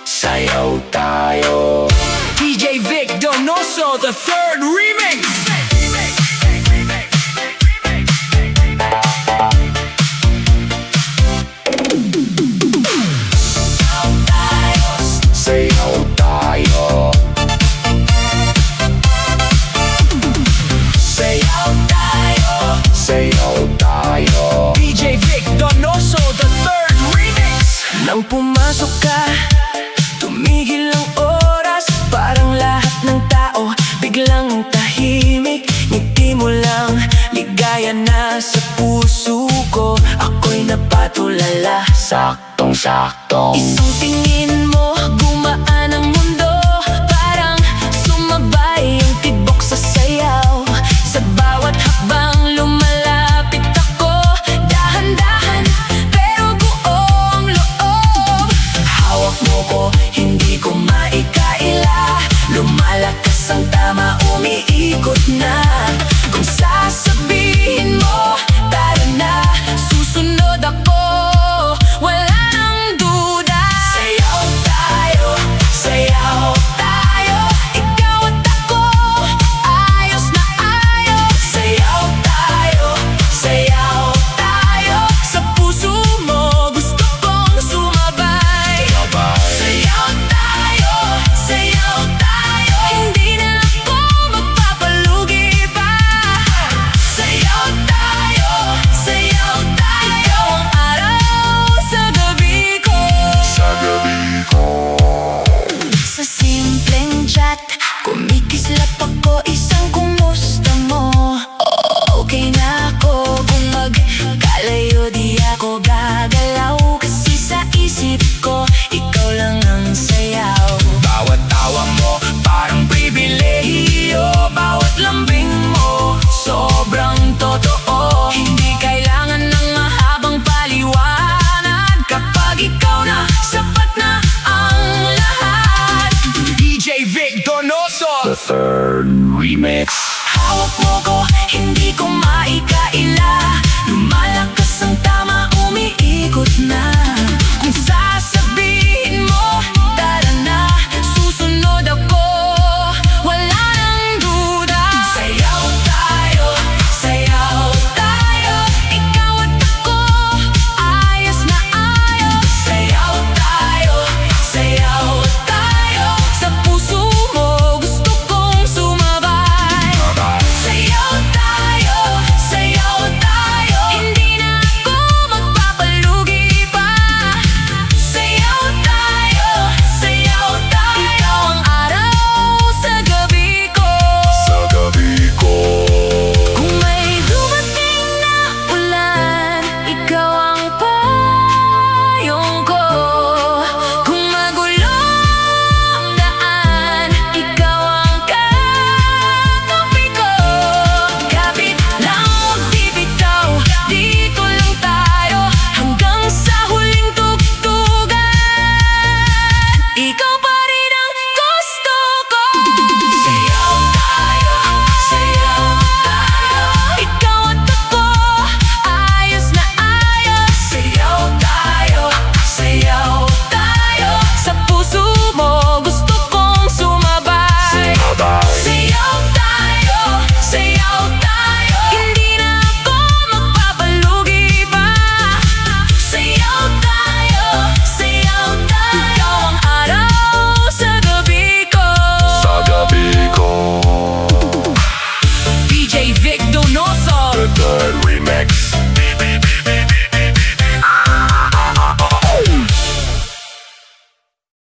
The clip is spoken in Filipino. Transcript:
Sayaw tayo. DJ Vic Donoso, the third remix. Sayaw tayo. Sayaw tayo. Sayaw tayo. DJ Vic Donoso, the third remix. Nang pumasok ka, tumigil ang oras. Parang lahat ng tao biglang tahimik. Ngiti mo lang, ligaya na sa puso ko. Ako'y napatulala. Saktong-saktong. Isang tingin mo, gumaan ang mundo. Parang sumabay ang tibok sa sayaw. Sa bawat hakbang lumalapit ako. Dahan-dahan, pero buong loob. Hawak mo ko, hindi ko maikaila. Lumalakas ang tama, umiikot na. Kung sasabihin mo, tara na, susunod ako. Wala nang duda. Sayaw tayo, sayaw tayo. Ikaw at ako, ayos na ayos. Sayaw tayo, sayaw tayo. Sa puso mo, gusto kong sumabay. Sayaw tayo, sayaw tayo. Hindi na ako magpapalugi pa. Sayaw tayo, sayaw tayo. Ikaw ang araw sa gabi ko. Sa gabi ko. Sa simpleng chat, kumikislap ako, isang kumusta mo. Okay na ako kung magkalayo, di ako gagalaw. Kasi sa isip ko, ikaw lang ang sayaw. Bawat tawa mo, parang pribilehiyo. Bawat lambing mo, sobrang totoo. Hindi kailangan ng mahabang paliwanag. Kapag ikaw na, sapat na ang lahat. DJ Vic Donoso. The third remix.